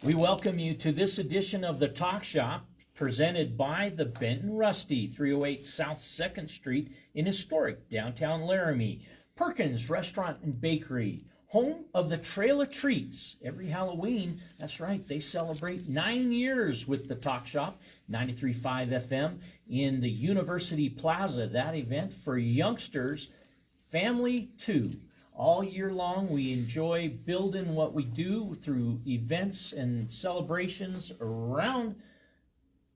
We welcome you to this edition of the Talk Shop, presented by the Benton Rusty, 308 South 2nd Street in historic downtown Laramie. Perkins Restaurant and Bakery, home of the Trail of Treats. Every Halloween, that's right, they celebrate 9 years with the Talk Shop, 93.5 FM in the University Plaza. That event for youngsters, family too. All year long, we enjoy building what we do through events and celebrations around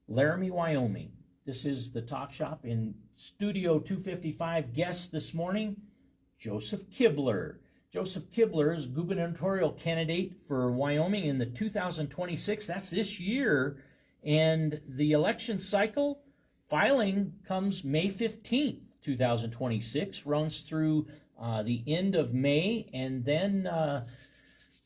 Laramie, Wyoming. This is the Talk Shop. In Studio 255, guest this morning, Joseph Kibler. Joseph Kibler is gubernatorial candidate for Wyoming in the 2026. That's this year. And the election cycle filing comes May 15th, 2026, runs through the end of May, and then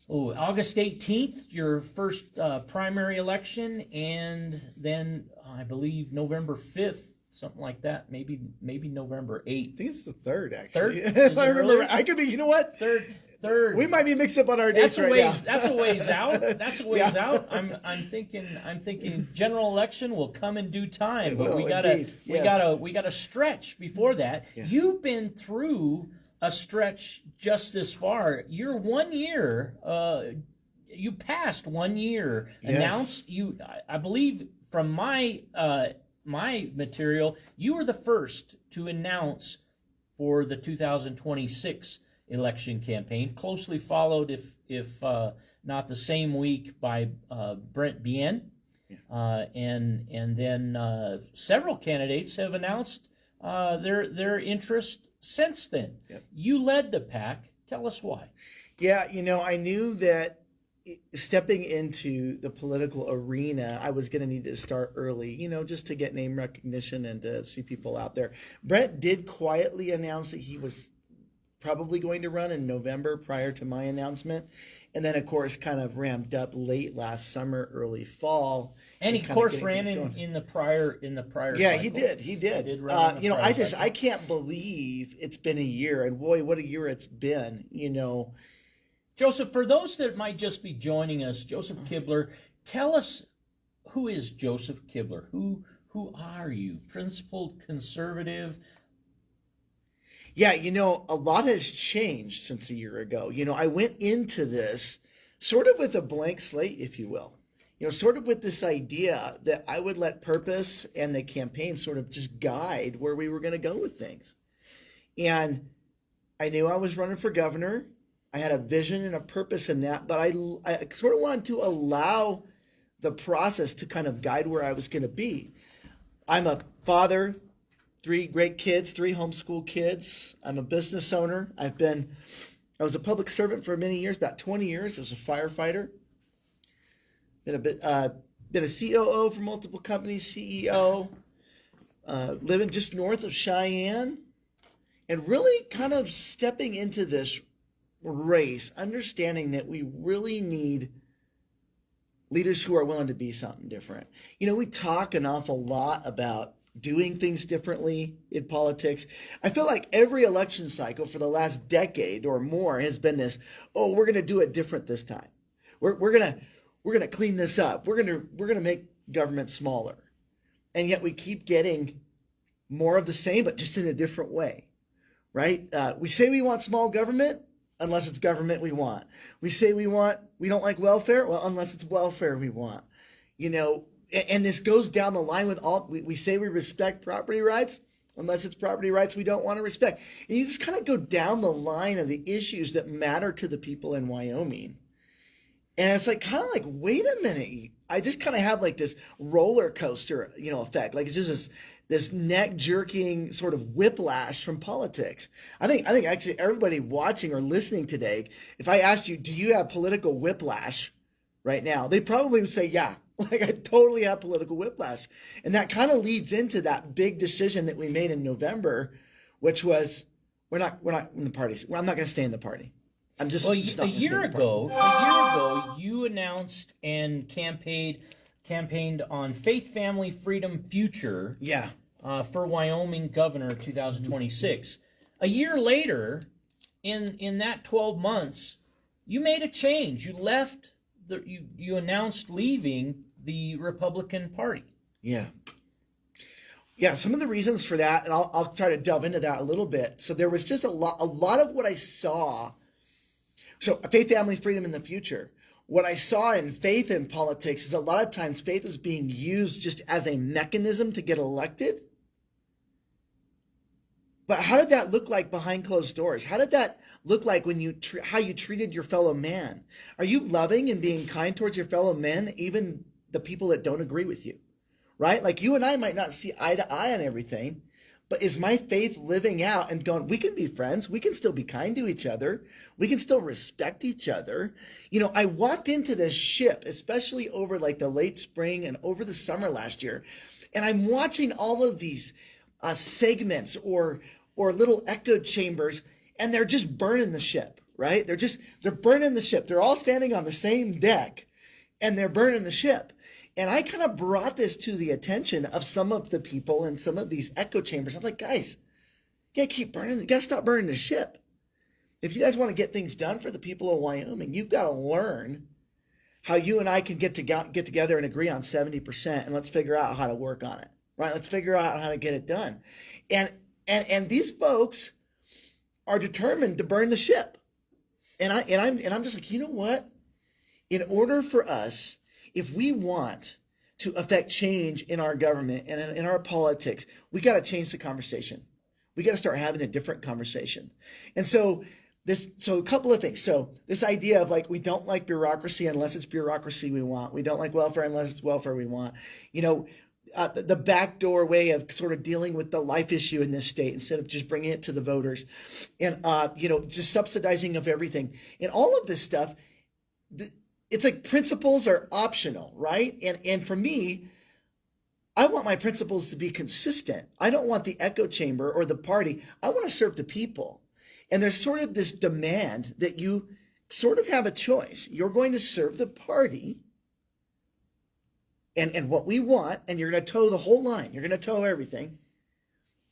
August 18th, your first primary election, and then I believe November 5th, something like that, maybe November 8th. I think it's the 3rd, actually. Third? If I remember, I could be, you know what? Third. We might be mixed up on our dates right now. That's a ways out. That's a ways out. I'm thinking general election will come in due time, but we gotta stretch before that. Yeah. You've been through a stretch just this far. You're 1 year. You passed 1 year. Yes. Announced you. I believe from my material, you were the first to announce for the 2026 election campaign. Closely followed, if not the same week, by Brent Bien, and then several candidates have announced their interest since then. Yep. You led the pack. Tell us why. Yeah, I knew that stepping into the political arena, I was going to need to start early, just to get name recognition and to see people out there. Brent did quietly announce that he was probably going to run in November prior to my announcement. And then, of course, kind of ramped up late last summer, early fall. And he, of course, ran in the prior Yeah, cycle. He did. I can't believe it's been a year. And boy, what a year it's been, Joseph, for those that might just be joining us, Joseph Kibler, tell us, who is Joseph Kibler? Who are you? Principled conservative? Yeah, a lot has changed since a year ago. I went into this sort of with a blank slate, if you will. Sort of with this idea that I would let purpose and the campaign sort of just guide where we were going to go with things. And I knew I was running for governor. I had a vision and a purpose in that, but I sort of wanted to allow the process to kind of guide where I was going to be. I'm a father, 3 great kids, 3 homeschool kids. I'm a business owner. I was a public servant for many years, about 20 years. I was a firefighter. Been a COO for multiple companies, CEO. Living just north of Cheyenne, and really kind of stepping into this race, understanding that we really need leaders who are willing to be something different. We talk an awful lot about doing things differently in politics. I feel like every election cycle for the last decade or more has been this, we're going to do it different this time. We're going to clean this up. We're going to make government smaller. And yet we keep getting more of the same, but just in a different way, right? We say we want small government unless it's government we want. We say we don't like welfare, well, unless it's welfare we want. And this goes down the line with we say we respect property rights, unless it's property rights we don't want to respect. And you just kind of go down the line of the issues that matter to the people in Wyoming. And it's wait a minute. I just kind of have this roller coaster, effect. It's just this neck jerking sort of whiplash from politics. I think actually everybody watching or listening today, if I asked you, do you have political whiplash right now? They probably would say, yeah. I totally have political whiplash. And that kind of leads into that big decision that we made in November, which was we're not in the party. Well, I'm not going to stay in the party. I'm just a year ago, you announced and campaigned on Faith, Family, Freedom, Future. Yeah. For Wyoming governor 2026. A year later, in that 12 months, you made a change. You left you announced leaving the Republican Party. Yeah. Yeah, some of the reasons for that, and I'll try to delve into that a little bit. So there was just a lot of what I saw. So faith, family, freedom in the future. What I saw in faith in politics is a lot of times faith is being used just as a mechanism to get elected. But how did that look like behind closed doors? How did that look like when how you treated your fellow man? Are you loving and being kind towards your fellow men, even the people that don't agree with you? Right? Like you and I might not see eye to eye on everything, but is my faith living out and going, we can be friends. We can still be kind to each other. We can still respect each other. You know, I walked into this ship, especially over like the late spring and over the summer last year, and I'm watching all of these segments or little echo chambers, and they're just burning the ship, right? They're burning the ship. They're all standing on the same deck, and they're burning the ship. And I kind of brought this to the attention of some of the people in some of these echo chambers. I'm like, guys, you gotta keep burning. You gotta stop burning the ship. If you guys want to get things done for the people of Wyoming, you've got to learn how you and I can get together and agree on 70%, and let's figure out how to work on it. Right? Let's figure out how to get it done. And these folks are determined to burn the ship. And I'm just like, you know what? In order for us, if we want to affect change in our government and in our politics, we got to change the conversation. We got to start having a different conversation. And so a couple of things. So this idea of like, we don't like bureaucracy unless it's bureaucracy we want. We don't like welfare unless it's welfare we want. You know, the backdoor way of sort of dealing with the life issue in this state instead of just bringing it to the voters, and you know, just subsidizing of everything and all of this stuff. It's like principles are optional, right? And for me, I want my principles to be consistent. I don't want the echo chamber or the party. I want to serve the people. And there's sort of this demand that you sort of have a choice. You're going to serve the party and what we want, and you're going to toe the whole line. You're going to toe everything.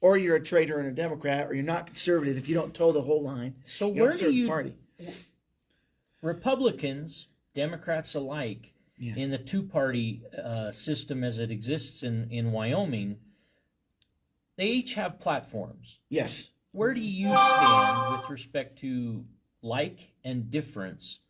Or you're a traitor and a Democrat, or you're not conservative if you don't toe the whole line. So you where don't serve do you, the party. Republicans, Democrats alike, in the two-party system as it exists in Wyoming, they each have platforms. Yes. Where do you stand with respect to like and difference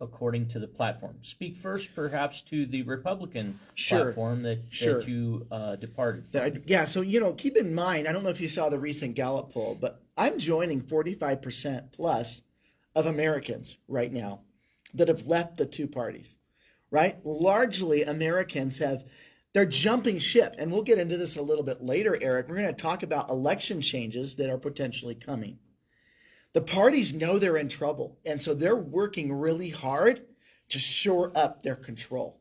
according to the platform? Speak first, perhaps, to the Republican platform that you departed from. Yeah, so, you know, keep in mind, I don't know if you saw the recent Gallup poll, but I'm joining 45% plus of Americans right now that have left the two parties, right? Largely, Americans they're jumping ship. And we'll get into this a little bit later, Eric. We're going to talk about election changes that are potentially coming. The parties know they're in trouble, and so they're working really hard to shore up their control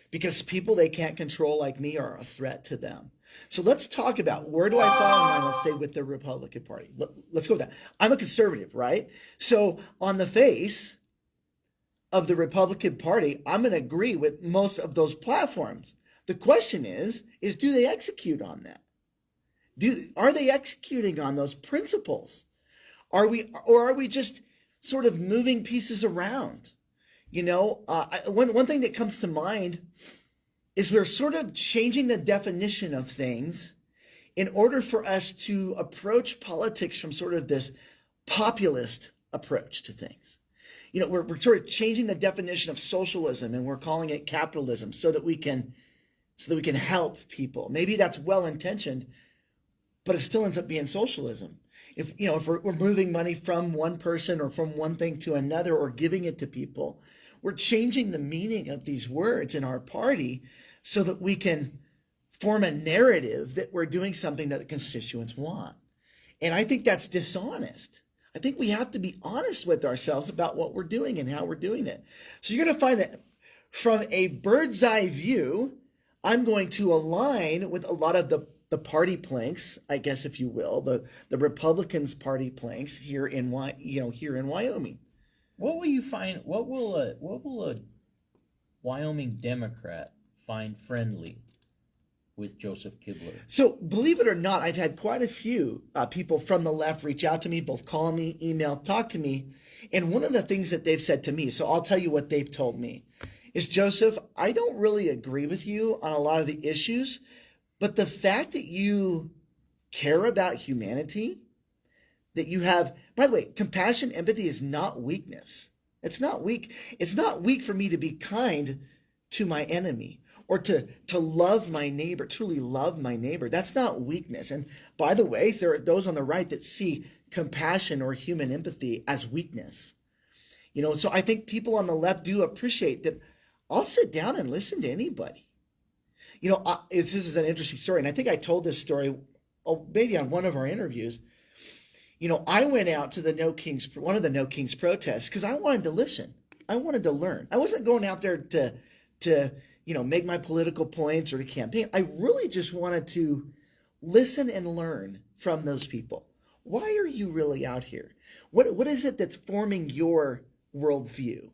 because people they can't control like me are a threat to them. So let's talk about where do I fall in line, let's say, with the Republican Party. Let's go with that. I'm a conservative, right? So on the face of the Republican Party, I'm going to agree with most of those platforms. The question is do they execute on that? Are they executing on those principles? Are we just sort of moving pieces around? You know, one thing that comes to mind is we're sort of changing the definition of things in order for us to approach politics from sort of this populist approach to things. You know, we're sort of changing the definition of socialism and we're calling it capitalism so that we can help people. Maybe that's well intentioned, but it still ends up being socialism. If we're moving money from one person or from one thing to another or giving it to people, we're changing the meaning of these words in our party so that we can form a narrative that we're doing something that the constituents want. And I think that's dishonest. I think we have to be honest with ourselves about what we're doing and how we're doing it. So you're going to find that from a bird's eye view, I'm going to align with a lot of the party planks, I guess, if you will, the Republicans' party planks here in Wyoming. What will you find? What will a Wyoming Democrat find friendly with Joseph Kibler? So believe it or not, I've had quite a few people from the left reach out to me, both call me, email, talk to me. And one of the things that they've said to me, so I'll tell you what they've told me, is Joseph, I don't really agree with you on a lot of the issues, but the fact that you care about humanity, that you have, by the way, compassion, empathy is not weakness. It's not weak. It's not weak for me to be kind to my enemy or to love my neighbor, truly love my neighbor. That's not weakness. And by the way, there are those on the right that see compassion or human empathy as weakness. So I think people on the left do appreciate that I'll sit down and listen to anybody. This is an interesting story. And I think I told this story maybe on one of our interviews. I went out to one of the No Kings protests because I wanted to listen. I wanted to learn. I wasn't going out there to make my political points or to campaign. I really just wanted to listen and learn from those people. Why are you really out here? What is it that's forming your worldview?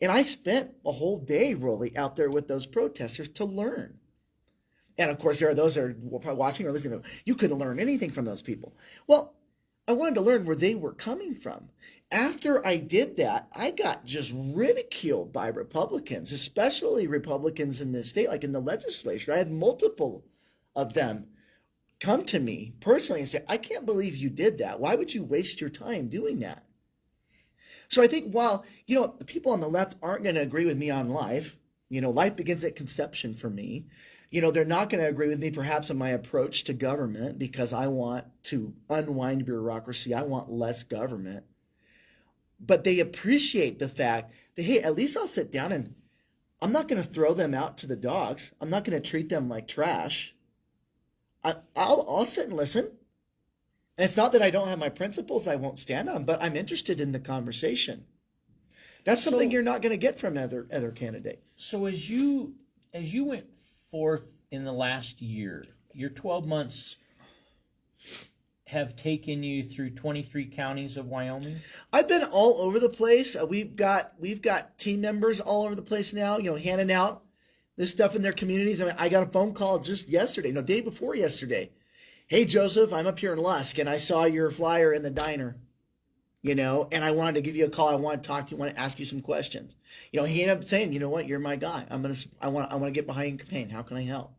And I spent a whole day really out there with those protesters to learn. And of course, there are those that are watching or listening. You couldn't learn anything from those people. Well, I wanted to learn where they were coming from. After I did that, I got just ridiculed by Republicans, especially Republicans in the state, like in the legislature. I had multiple of them come to me personally and say, I can't believe you did that. Why would you waste your time doing that? So I think while, the people on the left aren't going to agree with me on life, life begins at conception for me. They're not going to agree with me perhaps on my approach to government because I want to unwind bureaucracy. I want less government. But they appreciate the fact that, hey, at least I'll sit down and I'm not going to throw them out to the dogs. I'm not going to treat them like trash. I'll sit and listen. And it's not that I don't have my principles I won't stand on, but I'm interested in the conversation. That's something you're not going to get from other candidates. So as you went forth in the last year, your 12 months have taken you through 23 counties of Wyoming? I've been all over the place. We've got team members all over the place now, handing out this stuff in their communities. I mean, I got a phone call just yesterday, day before yesterday. Hey, Joseph, I'm up here in Lusk, and I saw your flyer in the diner, and I wanted to give you a call. I want to talk to you. I want to ask you some questions. He ended up saying, you know what, you're my guy. I want to get behind your campaign. How can I help?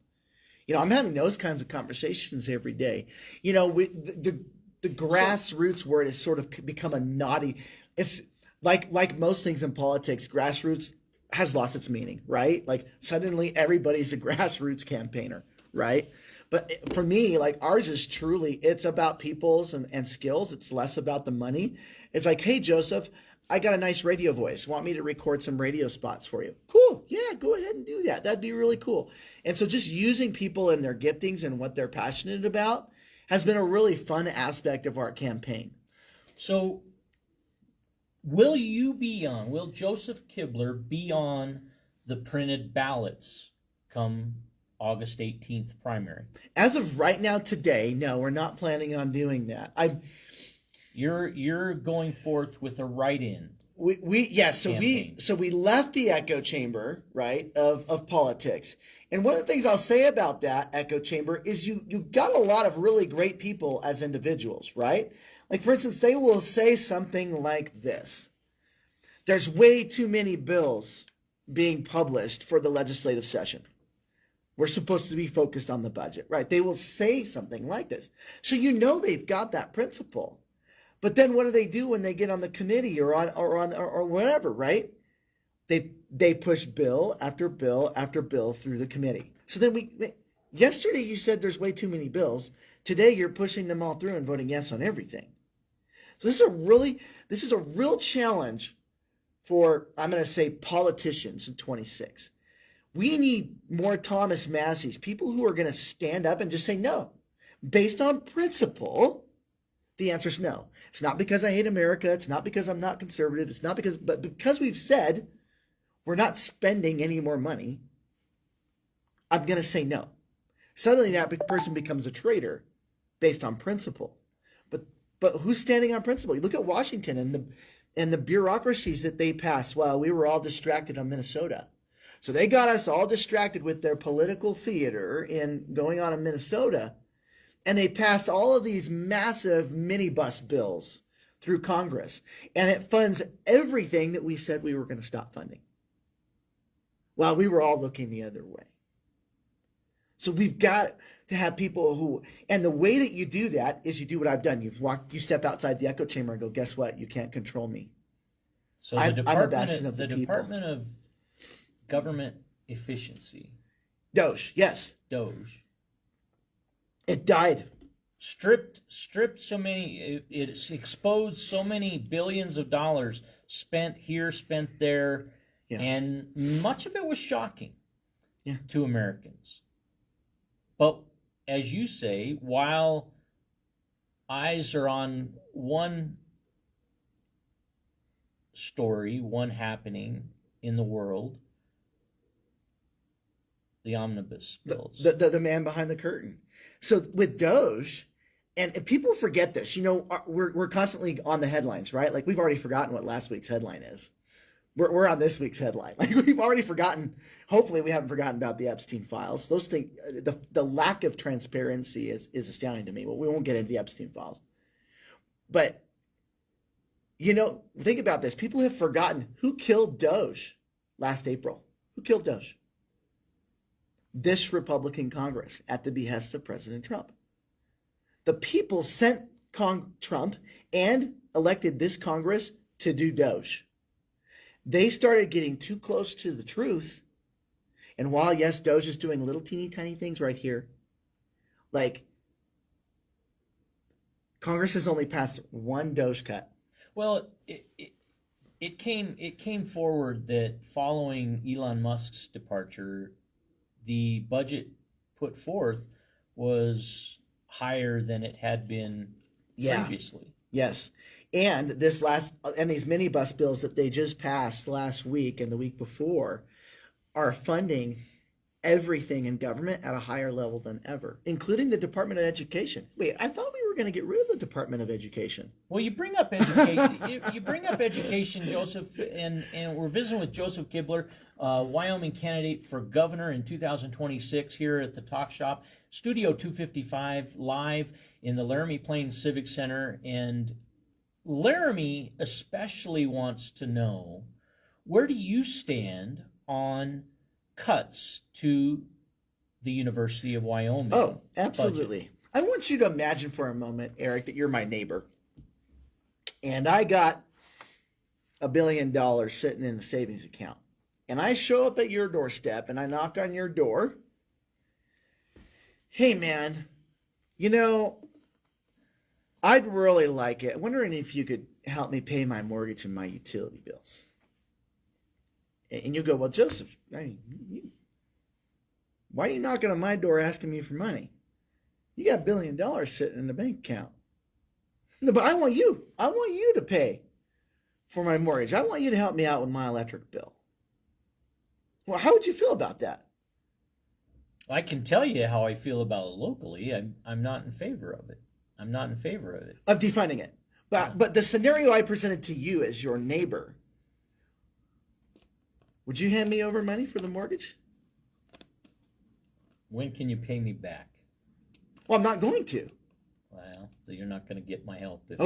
I'm having those kinds of conversations every day. The grassroots word has sort of become a naughty. It's like most things in politics, grassroots has lost its meaning, right? Like suddenly everybody's a grassroots campaigner, right? But for me, ours is truly, it's about peoples and skills. It's less about the money. It's like, hey, Joseph, I got a nice radio voice. Want me to record some radio spots for you? Cool. Yeah, go ahead and do that. That'd be really cool. And so just using people and their giftings and what they're passionate about has been a really fun aspect of our campaign. So will Joseph Kibler be on the printed ballots come August 18th primary? As of right now, today, no, we're not planning on doing that. You're going forth with a write-in. So we left the echo chamber, right, of politics. And one of the things I'll say about that echo chamber is you got a lot of really great people as individuals, right? Like, for instance, they will say something like this. There's way too many bills being published for the legislative session. We're supposed to be focused on the budget, right? They will say something like this. So they've got that principle. But then what do they do when they get on the committee or whatever, right? They push bill after bill after bill through the committee. So then yesterday you said there's way too many bills. Today you're pushing them all through and voting yes on everything. So this is a real challenge for, I'm going to say, politicians in 26. We need more Thomas Masseys, people who are going to stand up and just say no. Based on principle, the answer is no. It's not because I hate America. It's not because I'm not conservative. It's not but because we've said we're not spending any more money, I'm going to say no. Suddenly that person becomes a traitor based on principle. But who's standing on principle? You look at Washington and the bureaucracies that they passed while we were all distracted on Minnesota. So they got us all distracted with their political theater in going on in Minnesota, and they passed all of these massive minibus bills through Congress, and it funds everything that we said we were going to stop funding, while we were all looking the other way. So we've got to have people who, and the way that you do that is you do what I've done. You step outside the echo chamber and go, guess what? You can't control me. So I'm a bastion of the people. Department of Government Efficiency, Doge, yes. Doge, It died. stripped so many, it's exposed so many billions of dollars spent here, spent there, Yeah. and much of it was shocking Yeah. to Americans. But as you say, while eyes are on one story, one happening in the world, the omnibus bills. The man behind the curtain. So with Doge, and if people forget this, we're constantly on the headlines, right? Like we've already forgotten what last week's headline is. We're on this week's headline. Like we've already forgotten. Hopefully, we haven't forgotten about the Epstein files. Those things, the lack of transparency is astounding to me. Well, we won't get into the Epstein files, but think about this. People have forgotten who killed Doge last April. Who killed Doge? This Republican Congress at the behest of President Trump. The people sent Trump and elected this Congress to do Doge. They started getting too close to the truth. And while, yes, Doge is doing little teeny tiny things right here, like Congress has only passed one Doge cut. Well, it came forward that following Elon Musk's departure, the budget put forth was higher than it had been previously. Yes. And these minibus bills that they just passed last week and the week before are funding everything in government at a higher level than ever, including the Department of Education. Wait, I thought we were going to get rid of the Department of Education. Well, you bring up education. you bring up education, Joseph, and we're visiting with Joseph Kibler, Wyoming candidate for governor in 2026 here at the Talk Shop, Studio 255, live in the Laramie Plains Civic Center. And Laramie especially wants to know, where do you stand on cuts to the University of Wyoming? Oh, absolutely. Budget? I want you to imagine for a moment, Eric, that you're my neighbor. And I got $1 billion sitting in the savings account. And I show up at your doorstep and I knock on your door. Hey, man, I'd really like it. I'm wondering if you could help me pay my mortgage and my utility bills. And you go, well, Joseph, why are you knocking on my door asking me for money? You got $1 billion sitting in the bank account. No, but I want you to pay for my mortgage. I want you to help me out with my electric bill. Well, how would you feel about that? I can tell you how I feel about it locally. I'm not in favor of it. I'm not in favor of it. Of defunding it. But the scenario I presented to you as your neighbor, would you hand me over money for the mortgage? When can you pay me back? Well, I'm not going to. Well, so you're not going to get my help if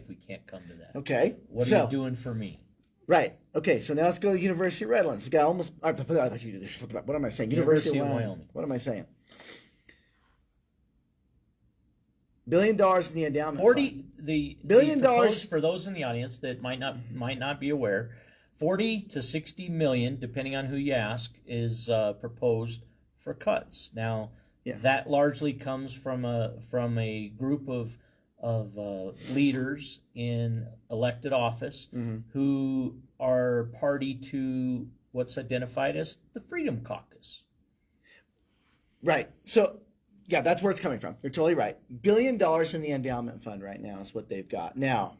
we can't come to that. Okay. What are you doing for me? Right. Okay. So now let's go to University of Redlands. The guy almost. What am I saying? University of Wyoming. What am I saying? $1 billion in the endowment. $1 billion for those in the audience that might not be aware. 40 to 60 million, depending on who you ask, is proposed for cuts. Now, that largely comes from a group of leaders in elected office who are party to what's identified as the Freedom Caucus. Right. So, yeah, that's where it's coming from. You're totally right. $1 billion in the endowment fund right now is what they've got. Now,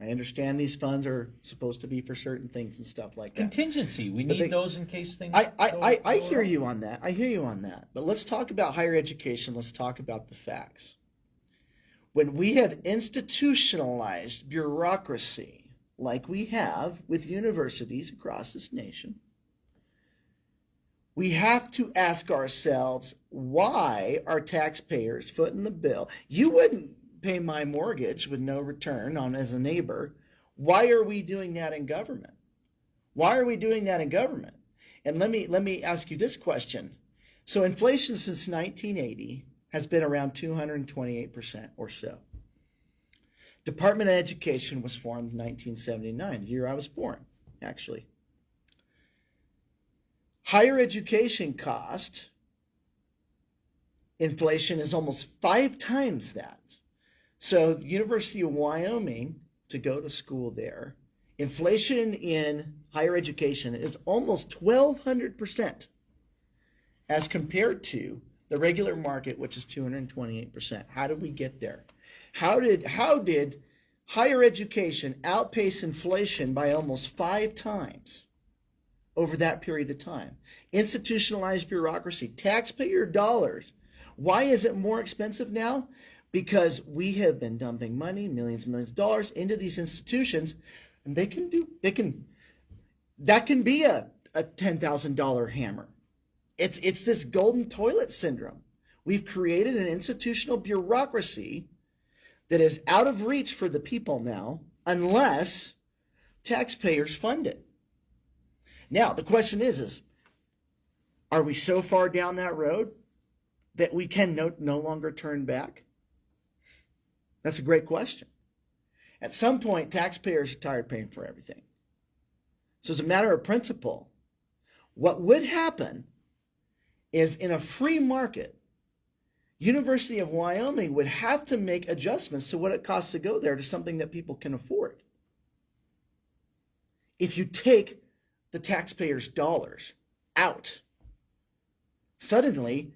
I understand these funds are supposed to be for certain things and stuff like that. Contingency. We need those in case things. I hear you on that. I hear you on that. But let's talk about higher education. Let's talk about the facts. When we have institutionalized bureaucracy, like we have with universities across this nation, we have to ask ourselves, why are taxpayers footing the bill? You wouldn't pay my mortgage with no return on as a neighbor. Why are we doing that in government? Why are we doing that in government? And let me ask you this question. So inflation since 1980 has been around 228% or so. Department of Education was formed in 1979, the year I was born, actually. Higher education cost, inflation is almost 5 times that. So the University of Wyoming, to go to school there, inflation in higher education is almost 1,200% as compared to the regular market, which is 228%. How did we get there? How did higher education outpace inflation by almost 5 times over that period of time? Institutionalized bureaucracy, taxpayer dollars. Why is it more expensive now? Because we have been dumping money, millions and millions of dollars into these institutions, and that can be a $10,000 hammer. It's this golden toilet syndrome. We've created an institutional bureaucracy that is out of reach for the people now, unless taxpayers fund it. Now, the question is are we so far down that road that we can no longer turn back? That's a great question. At some point, taxpayers are tired of paying for everything. So as a matter of principle, what would happen is in a free market, University of Wyoming would have to make adjustments to what it costs to go there to something that people can afford. If you take the taxpayers' dollars out, suddenly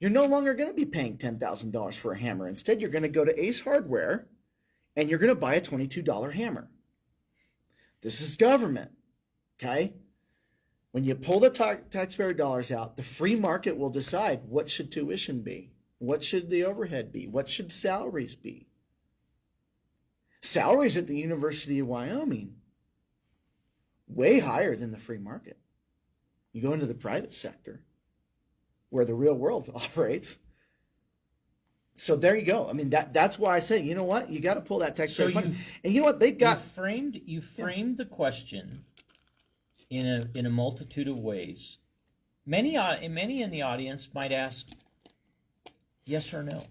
you're no longer going to be paying $10,000 for a hammer. Instead, you're going to go to Ace Hardware and you're going to buy a $22 hammer. This is government, okay? When you pull the taxpayer dollars out, the free market will decide what should tuition be, what should the overhead be, what should salaries be. Salaries at the University of Wyoming, way higher than the free market. You go into the private sector, where the real world operates. So there you go. I mean, that's why I say, you know what? You got to pull that taxpayer fund. And you know what? They got you framed the question in a multitude of ways. Many in the audience might ask, yes or no.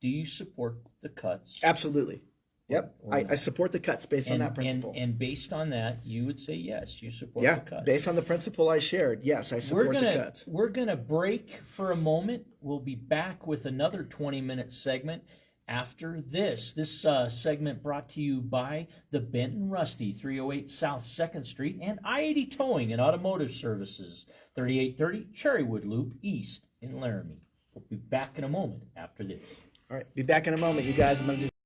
Do you support the cuts? Absolutely. Yep. I support the cuts based on that principle. And based on that, you would say yes, you support the cuts. Based on the principle I shared, yes, I support the cuts. We're going to break for a moment. We'll be back with another 20-minute segment after this. This segment brought to you by the Benton Rusty, 308 South 2nd Street, and I-80 Towing and Automotive Services, 3830 Cherrywood Loop East in Laramie. We'll be back in a moment after this. All right, be back in a moment, you guys.